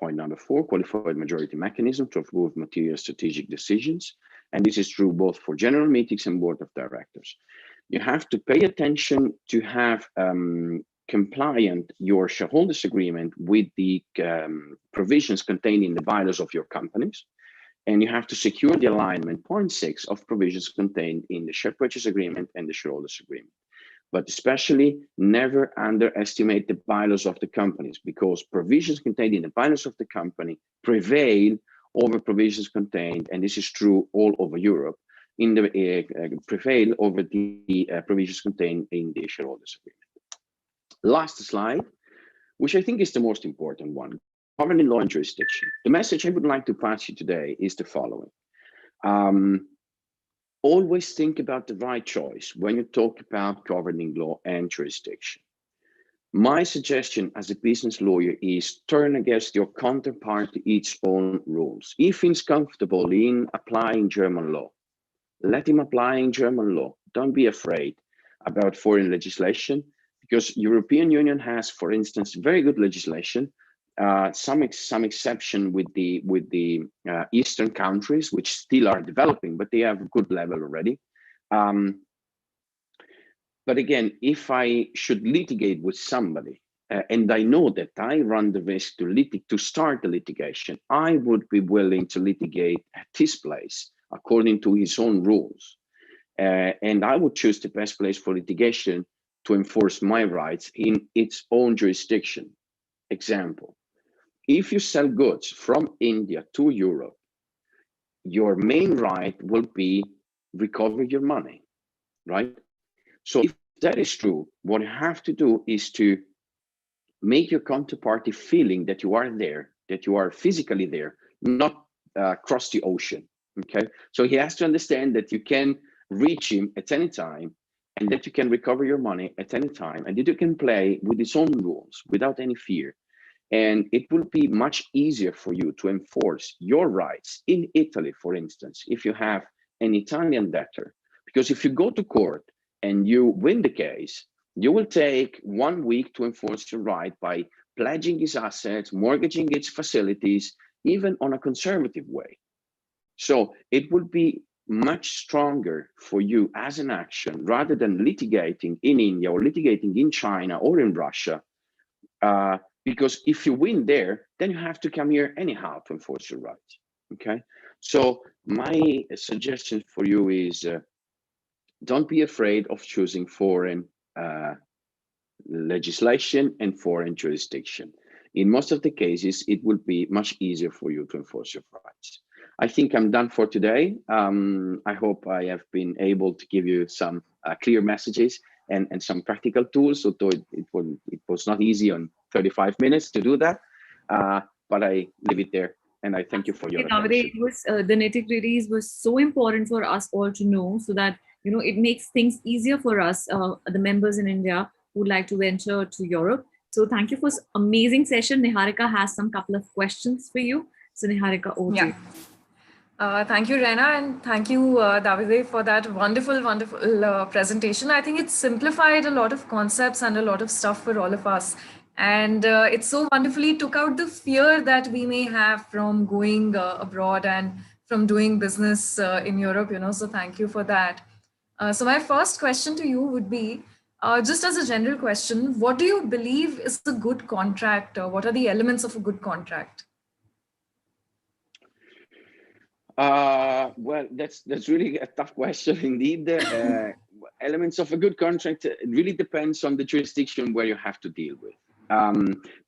point number 4, qualified majority mechanism to approve material strategic decisions. And this is true both for general meetings and board of directors. You have to pay attention to have compliant your shareholders agreement with the provisions contained in the bylaws of your companies. And you have to secure the alignment, point 6, of provisions contained in the share purchase agreement and the shareholders agreement. But especially never underestimate the bylaws of the companies, because provisions contained in the bylaws of the company prevail over provisions contained, and this is true all over Europe, in the prevail over the provisions contained in the shareholders agreement. Last slide, which I think is the most important one. governing law and jurisdiction. The message I would like to pass you today is the following. Always think about the right choice when you talk about governing law and jurisdiction. My suggestion as a business lawyer is turn against your counterpart to its own rules. If he's comfortable in applying German law, let him apply in German law. Don't be afraid about foreign legislation, because European Union has, for instance, very good legislation. Some exception with the Eastern countries, which still are developing, but they have a good level already. But again, if I should litigate with somebody, and I know that I run the risk to start the litigation, I would be willing to litigate at his place according to his own rules. And I would choose the best place for litigation to enforce my rights in its own jurisdiction. Example, if you sell goods from India to Europe, your main right will be recover your money, right? So if that is true, what you have to do is to make your counterparty feeling that you are there, that you are physically there, not cross the ocean, okay? So he has to understand that you can reach him at any time, and that you can recover your money at any time, and that you can play with his own rules without any fear. And it will be much easier for you to enforce your rights in Italy, for instance, if you have an Italian debtor. Because if you go to court and you win the case, you will take 1 week to enforce your right by pledging his assets, mortgaging its facilities, even on a conservative way. So it will be much stronger for you as an action rather than litigating in India or litigating in China or in Russia. Because if you win there, then you have to come here anyhow to enforce your rights, okay? So my suggestion for you is don't be afraid of choosing foreign legislation and foreign jurisdiction. In most of the cases, it will be much easier for you to enforce your rights. I think I'm done for today. I hope I have been able to give you some clear messages and some practical tools, although it was not easy on 35 minutes to do that, but I leave it there. And I thank you for your attention. It was, the nitty-gritties was so important for us all to know, so that, you know, it makes things easier for us, the members in India who would like to venture to Europe. So thank you for this amazing session. Niharika has some couple of questions for you. So Niharika, over to you. Thank you, Rena, and thank you, Davide, for that wonderful presentation. I think it simplified a lot of concepts and a lot of stuff for all of us. And it so wonderfully took out the fear that we may have from going abroad and from doing business in Europe, you know, so thank you for that. So my first question to you would be, just as a general question, what do you believe is a good contract? What are the elements of a good contract? Well, that's really a tough question indeed. Elements of a good contract, it really depends on the jurisdiction where you have to deal with.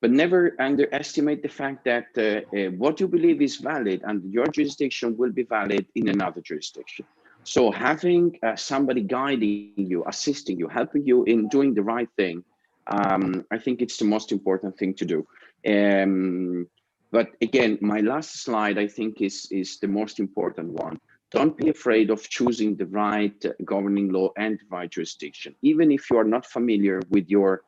But never underestimate the fact that what you believe is valid under your jurisdiction will be valid in another jurisdiction. So having somebody guiding you, assisting you, helping you in doing the right thing, I think it's the most important thing to do. But again, my last slide, I think, is the most important one. Don't be afraid of choosing the right governing law and the right jurisdiction. Even if you are not familiar with your,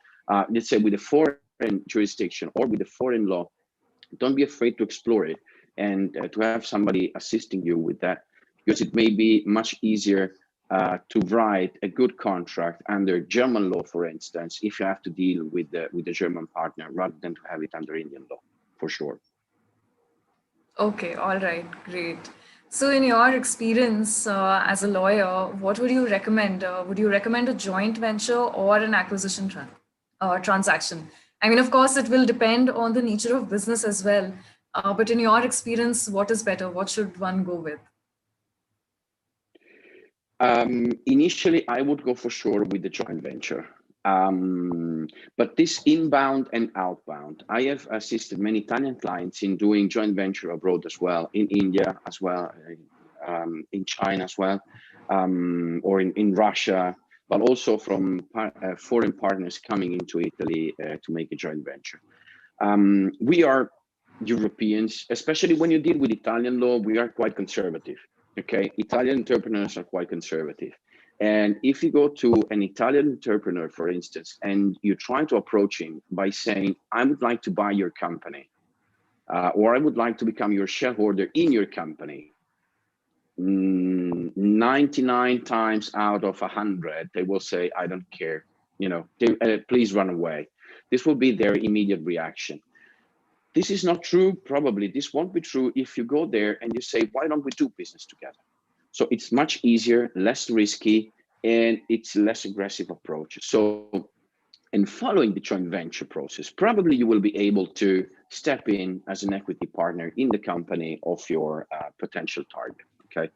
let's say, with a foreign jurisdiction or with a foreign law, don't be afraid to explore it and to have somebody assisting you with that, because it may be much easier to write a good contract under German law, for instance, if you have to deal with the German partner rather than to have it under Indian law, for sure. Okay, all right, great. So in your experience as a lawyer, what would you recommend? Would you recommend a joint venture or an acquisition transaction? I mean, of course, it will depend on the nature of business as well. But in your experience, what is better? What should one go with? Initially, I would go for sure with the joint venture. But this inbound and outbound, I have assisted many Italian clients in doing joint venture abroad as well, in India as well, in China as well, or in Russia, but also from foreign partners coming into Italy to make a joint venture. We are Europeans, especially when you deal with Italian law, we are quite conservative. Okay, Italian entrepreneurs are quite conservative. And if you go to an Italian entrepreneur, for instance, and you try to approach him by saying, I would like to buy your company, or I would like to become your shareholder in your company, 99 times out of 100, they will say, I don't care, you know, please run away. This will be their immediate reaction. This is not true, probably. This won't be true if you go there and you say, why don't we do business together? So it's much easier, less risky, and it's less aggressive approach. So, and following the joint venture process, probably you will be able to step in as an equity partner in the company of your potential target, okay?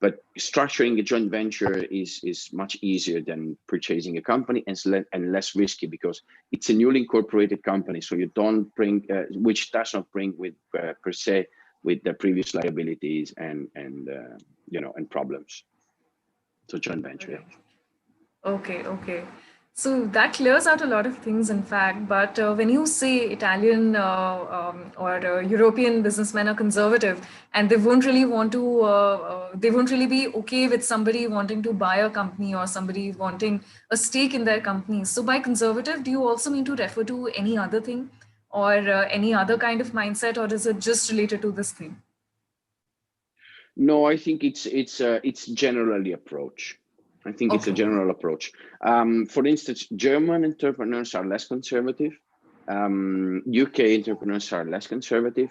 But structuring a joint venture is much easier than purchasing a company, and less risky because it's a newly incorporated company. So you don't bring, which does not bring with per se with the previous liabilities and you know, and problems. So joint venture. Yeah. Okay. So that clears out a lot of things, in fact. But when you say Italian or European businessmen are conservative, and they won't really want to, they won't really be okay with somebody wanting to buy a company or somebody wanting a stake in their company. So by conservative, do you also mean to refer to any other thing or any other kind of mindset, or is it just related to this thing? No, I think it's generally approach. I think it's a general approach. For instance, German entrepreneurs are less conservative. UK entrepreneurs are less conservative.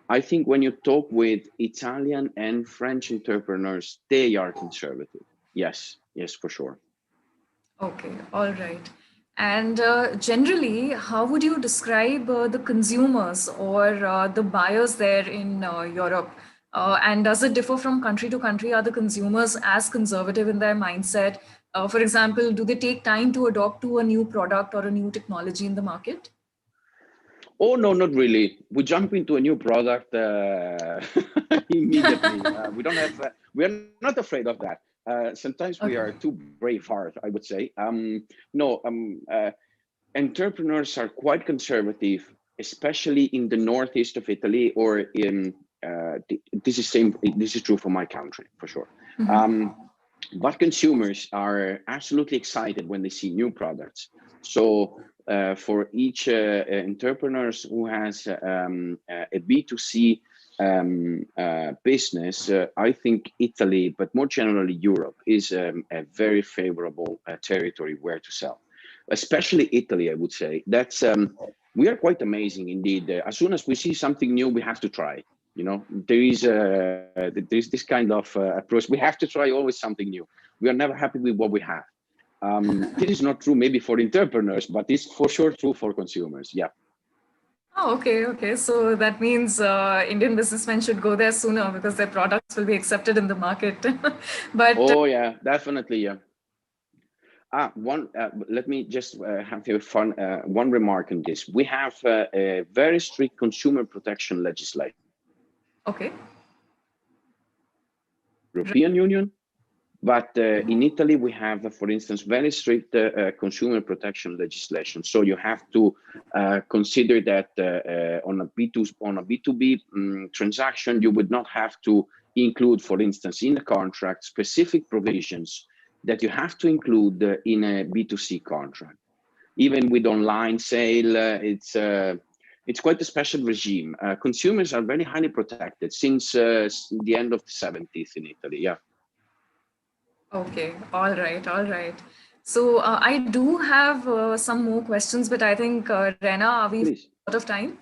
I think when you talk with Italian and French entrepreneurs, they are conservative. Yes, for sure. Okay, all right. And generally, how would you describe the consumers or the buyers there in Europe? And does it differ from country to country? Are the consumers as conservative in their mindset? For example, do they take time to adopt to a new product or a new technology in the market? Oh, no, not really. We jump into a new product immediately. We are not afraid of that. Sometimes we are too brave heart, I would say. Entrepreneurs are quite conservative, especially in the northeast of Italy, or in this is true for my country for sure. But consumers are absolutely excited when they see new products. So for each entrepreneurs who has a B2C business, I think Italy, but more generally Europe, is a very favorable territory where to sell. Especially Italy, I would say. That's we are quite amazing indeed. As soon as we see something new, we have to try. You know, there's this kind of approach. We have to try always something new. We are never happy with what we have. This is not true maybe for entrepreneurs, but it's for sure true for consumers. Yeah. Oh, okay. So that means Indian businessmen should go there sooner because their products will be accepted in the market. But oh yeah, definitely, yeah. Let me just have a fun one remark on this. We have a very strict consumer protection legislation. Okay. European Union, but in Italy we have, for instance, very strict consumer protection legislation. So you have to consider that on a B2B transaction, you would not have to include, for instance, in the contract specific provisions that you have to include in a B2C contract. Even with online sale, it's quite a special regime. Consumers are very highly protected since the end of the 70s in Italy. Yeah. Okay. All right. So I do have some more questions, but I think Rena, are we out of time?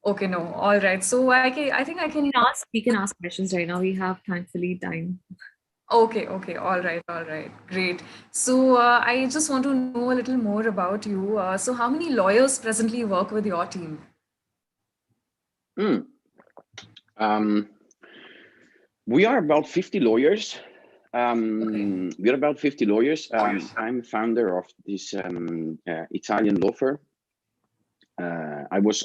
Okay, no. All right. So I think I can ask. We can ask questions right now. We have thankfully time. Okay. All right. Great. So I just want to know a little more about you. So how many lawyers presently work with your team? We are about 50 lawyers. We are about 50 lawyers. I'm founder of this Italian law firm. I was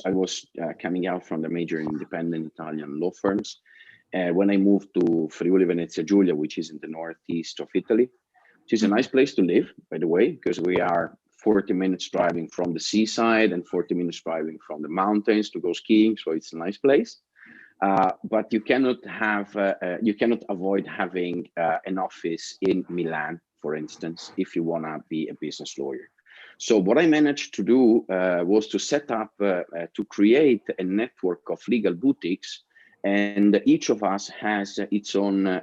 coming out from the major independent Italian law firms when I moved to Friuli Venezia Giulia, which is in the northeast of Italy, which is a nice place to live, by the way, because we are 40 minutes driving from the seaside and 40 minutes driving from the mountains to go skiing. So it's a nice place. But you cannot avoid having an office in Milan, for instance, if you want to be a business lawyer. So what I managed to do was to set up, to create a network of legal boutiques, and each of us has its own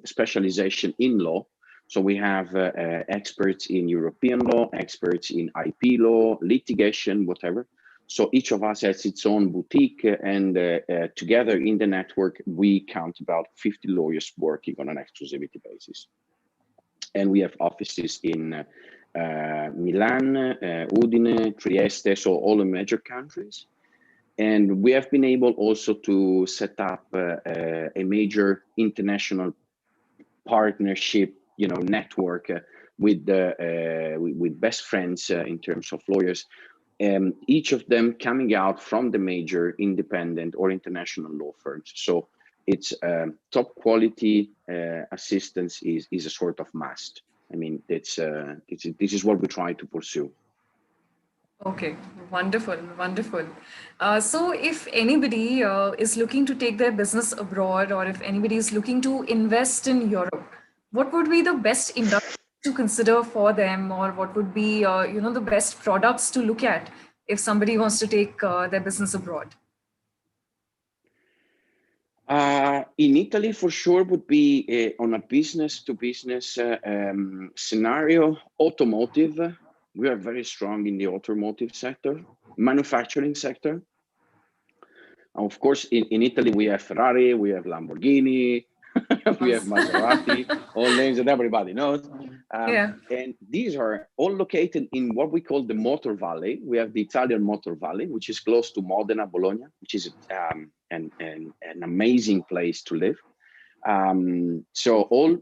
specialization in law. So we have experts in European law, experts in IP law, litigation, whatever. So each of us has its own boutique, and together in the network, we count about 50 lawyers working on an exclusivity basis. And we have offices in Milan, Udine, Trieste, so all the major countries. And we have been able also to set up a major international partnership, network with best friends in terms of lawyers. Each of them coming out from the major independent or international law firms. So it's top quality assistance is a sort of must. I mean, this is what we try to pursue. Okay, wonderful, wonderful. So if anybody is looking to take their business abroad, or if anybody is looking to invest in Europe, what would be the best industry to consider for them, or what would be, the best products to look at if somebody wants to take their business abroad? In Italy, for sure, would be on a business-to-business scenario, automotive. We are very strong in the automotive sector, manufacturing sector. Of course, in Italy, we have Ferrari, we have Lamborghini, we have Maserati, all names that everybody knows. And these are all located in what we call the Motor Valley. We have the Italian Motor Valley, which is close to Modena, Bologna, which is an amazing place to live. So all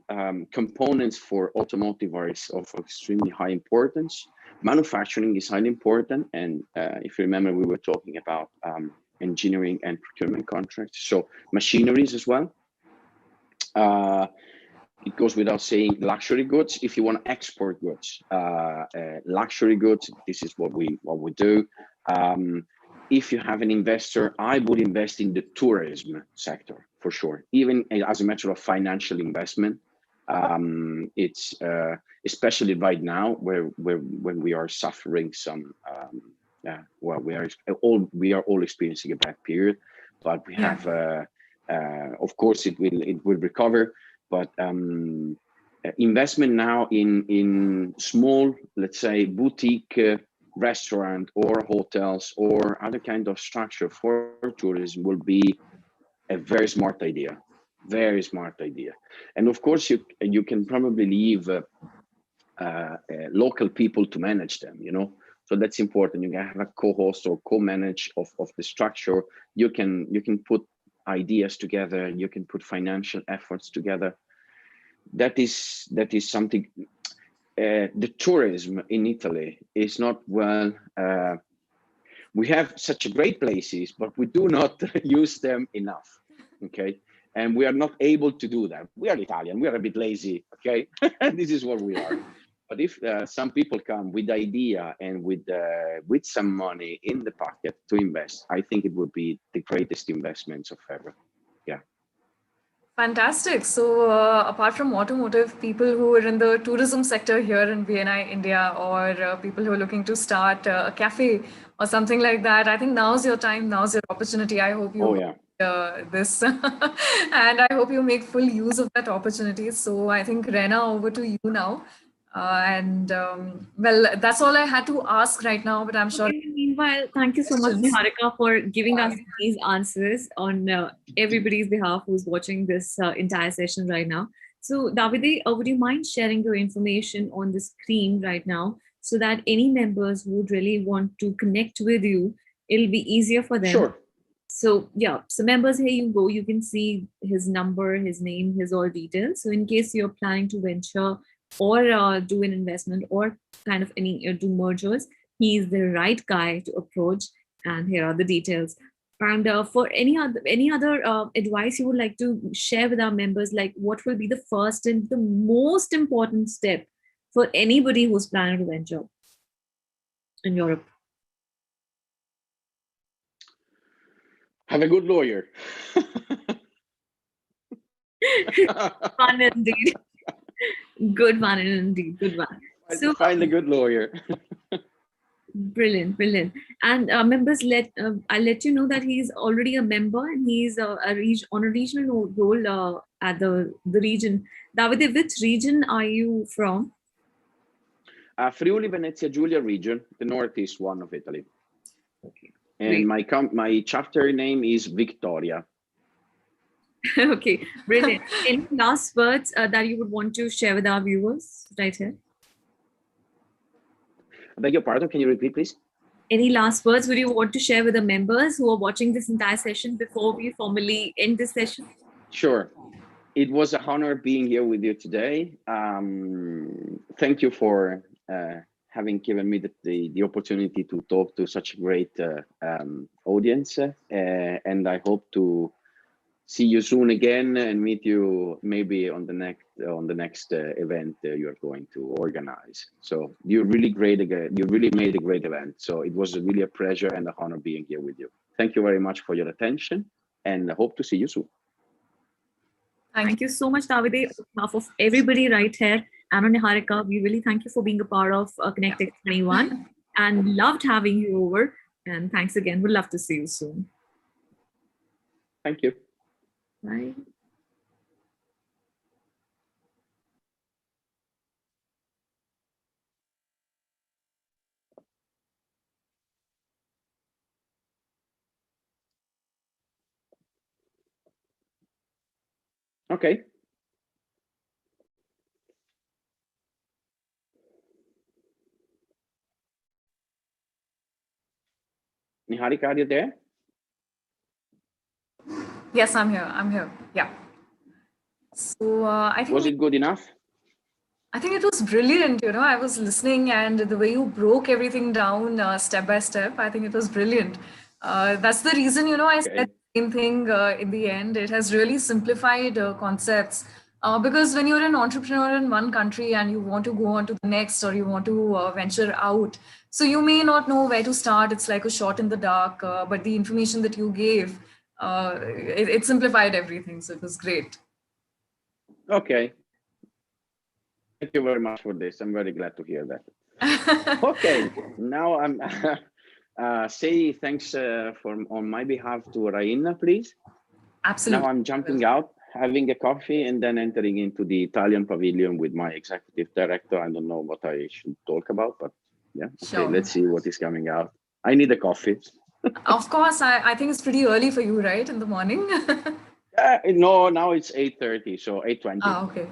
components for automotive are of extremely high importance. Manufacturing is highly important. And if you remember, we were talking about engineering and procurement contracts. So machineries as well. It goes without saying, luxury goods. If you want to export goods, luxury goods, this is what we do. If you have an investor, I would invest in the tourism sector for sure. Even as a matter of financial investment, it's especially right now when we are suffering some. Well, we are all experiencing a bad period, but we have. Of course, it will recover. But investment now in small, let's say, boutique restaurant or hotels or other kind of structure for tourism will be a very smart idea. Very smart idea. And of course, you can probably leave local people to manage them, So that's important. You can have a co-host or co-manage of the structure. You can put ideas together. You can put financial efforts together. That is something. The tourism in Italy is not well. We have such great places, but we do not use them enough. Okay, and we are not able to do that. We are Italian. We are a bit lazy. Okay, this is what we are. But if some people come with idea and with some money in the pocket to invest, I think it would be the greatest investments of ever. Yeah. Fantastic. So apart from automotive, people who are in the tourism sector here in BNI India, or people who are looking to start a cafe or something like that, I think now's your time, now's your opportunity. I hope you this and I hope you make full use of that opportunity. So I think, Rena, over to you now. Well, that's all I had to ask right now, but I'm sure. Meanwhile, thank you so much, Niharika, for giving us these answers on everybody's behalf who's watching this entire session right now. So, Davide, would you mind sharing your information on the screen right now so that any members who would really want to connect with you, it'll be easier for them? Sure. So, yeah, so members, here you go. You can see his number, his name, his all details. So, in case you're planning to venture or do an investment or kind of do mergers, he's the right guy to approach. And here are the details. And for any other advice you would like to share with our members, like what will be the first and the most important step for anybody who's planning to venture? in Europe? Have a good lawyer. Fun indeed. Good one indeed. Good one. So Find a good lawyer. brilliant, brilliant. And members, I'll let you know that he's already a member and he's on a regional role at the region. Davide, which region are you from? Friuli Venezia Giulia region, the northeast one of Italy. Okay. And my chapter name is Victoria. Okay, brilliant. Any last words that you would want to share with our viewers right here? I beg your pardon, can you repeat, please? Any last words would you want to share with the members who are watching this entire session before we formally end this session? Sure. It was an honor being here with you today. Thank you for having given me the opportunity to talk to such a great audience. And I hope to see you soon again and meet you maybe on the next event you are going to organize. So you really made a great event. So it was really a pleasure and an honor being here with you. Thank you very much for your attention and I hope to see you soon. Thank you so much, Davide. On behalf of everybody right here, and Niharika, we really thank you for being a part of ConnectX 21 and loved having you over. And thanks again. We'd love to see you soon. Thank you. Bye. Okay. Niharika, are you there? Yes, I'm here. I'm here. Yeah. So I think Was it good enough? I think it was brilliant. You know, I was listening, and the way you broke everything down step by step, I think it was brilliant. That's the reason, you know, I said the same thing in the end. It has really simplified concepts. Because when you're an entrepreneur in one country and you want to go on to the next, or you want to venture out, so you may not know where to start. It's like a shot in the dark. But the information that you gave, it simplified everything. So it was great. Okay. Thank you very much for this. I'm very glad to hear that. Okay, now I'm say thanks on my behalf to Raina, please. Absolutely. Now I'm jumping out, having a coffee, and then entering into the Italian pavilion with my executive director. I don't know what I should talk about, but yeah, okay, Sure. let's see what is coming out. I need a coffee. Of course, I think it's pretty early for you, right, in the morning? No, now it's 8:30, so 8:20. Ah, okay.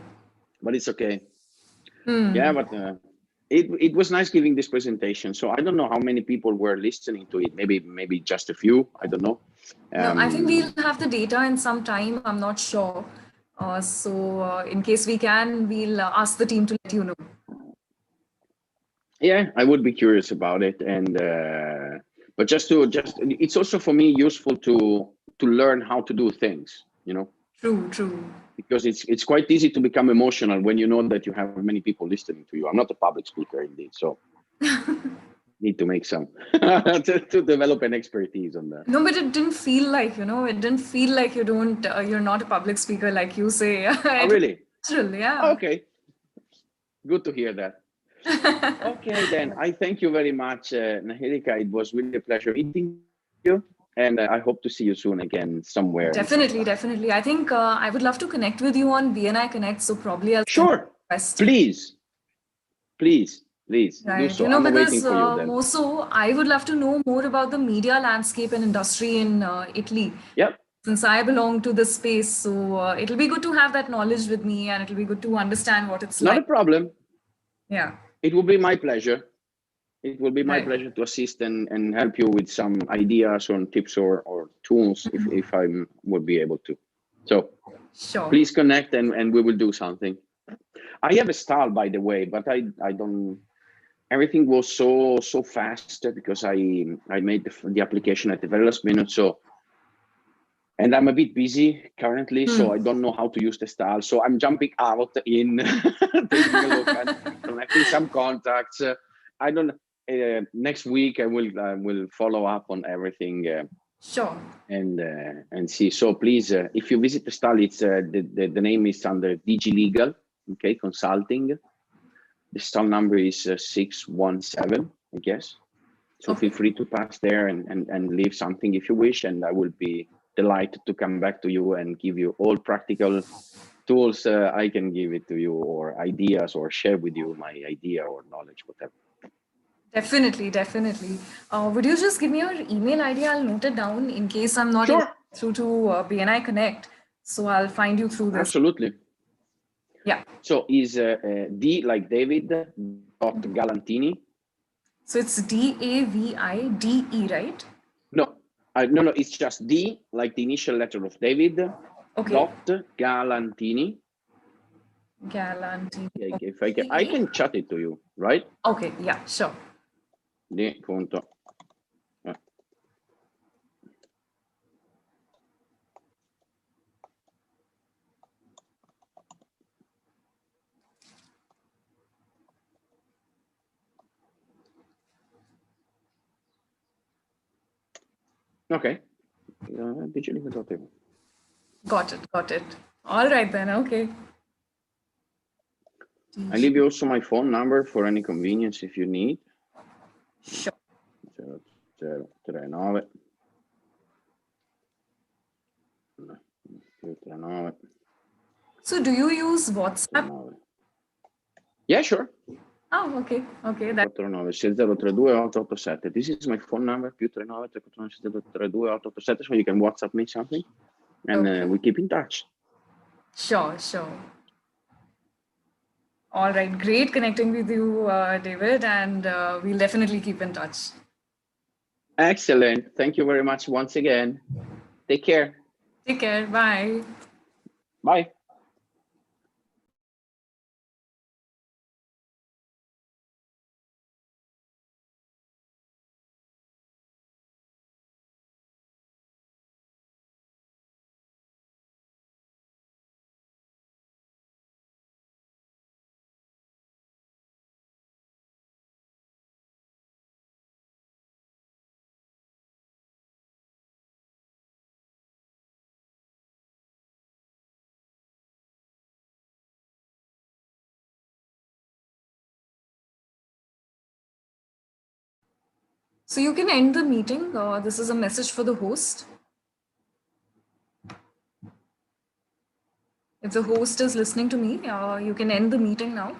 But it's okay. Yeah, but it was nice giving this presentation. So I don't know how many people were listening to it. Maybe just a few. I don't know. No, I think we'll have the data in some time. I'm not sure. So in case we can, we'll ask the team to let you know. Yeah, I would be curious about it. And but it's also for me useful to learn how to do things, you know. True. Because it's quite easy to become emotional when you know that you have many people listening to you. I'm not a public speaker indeed, so need to make some to develop an expertise on that. No, but it didn't feel like, you know, it didn't feel like you're not a public speaker like you say. Oh, really? Natural, yeah. Okay. Good to hear that. Okay, then I thank you very much, Niharika. It was really a pleasure meeting you. And I hope to see you soon again somewhere. Definitely. I think I would love to connect with you on BNI Connect. So probably I'll sure. Please. Right. Do so. You know, I'm because waiting for you then. also I would love to know more about the media landscape and industry in Italy. Yep. Since I belong to this space, so it'll be good to have that knowledge with me, and it'll be good to understand what it's like. Not a problem. Yeah. It will be my pleasure. It will be my pleasure to assist and help you with some ideas or tips or tools if I would be able to. So sure. Please connect and we will do something. I have a style, by the way, but I don't. Everything was so fast because I made the application at the very last minute. So, and I'm a bit busy currently, so I don't know how to use the style. So I'm jumping out in, taking a look and connecting some contacts. I don't know. next week I will follow up on everything. Sure. And see. So please, if you visit the stall, it's the name is under DG Legal, okay, Consulting. The stall number is 617, I guess. So Okay. feel free to pass there and leave something if you wish, and I will be delighted to come back to you and give you all practical tools I can give it to you, or ideas, or share with you my idea or knowledge, whatever. Definitely, definitely. Would you just give me your email ID? I'll note it down in case I'm not Sure. through to BNI Connect. So I'll find you through this. Absolutely. Yeah. So is D like David dot Galantini. So it's DAVIDE, right? No, no, it's just D like the initial letter of David. Okay. Dot Galantini. Galantini. Yeah, if I can chat it to you, right? Okay, yeah, sure. D punto. Okay. Got it. All right then, okay. I leave you also my phone number for any convenience if you need. Sure. 0039 39. So do you use WhatsApp? Yeah, sure. Oh, okay. That 496-032-887. This is my phone number, +39 346-032-887, so you can WhatsApp me something, and Okay. we keep in touch. Sure. All right, great connecting with you, David, and we'll definitely keep in touch. Excellent. Thank you very much once again. Take care. Take care. Bye. Bye. So you can end the meeting. This is a message for the host. If the host is listening to me, you can end the meeting now.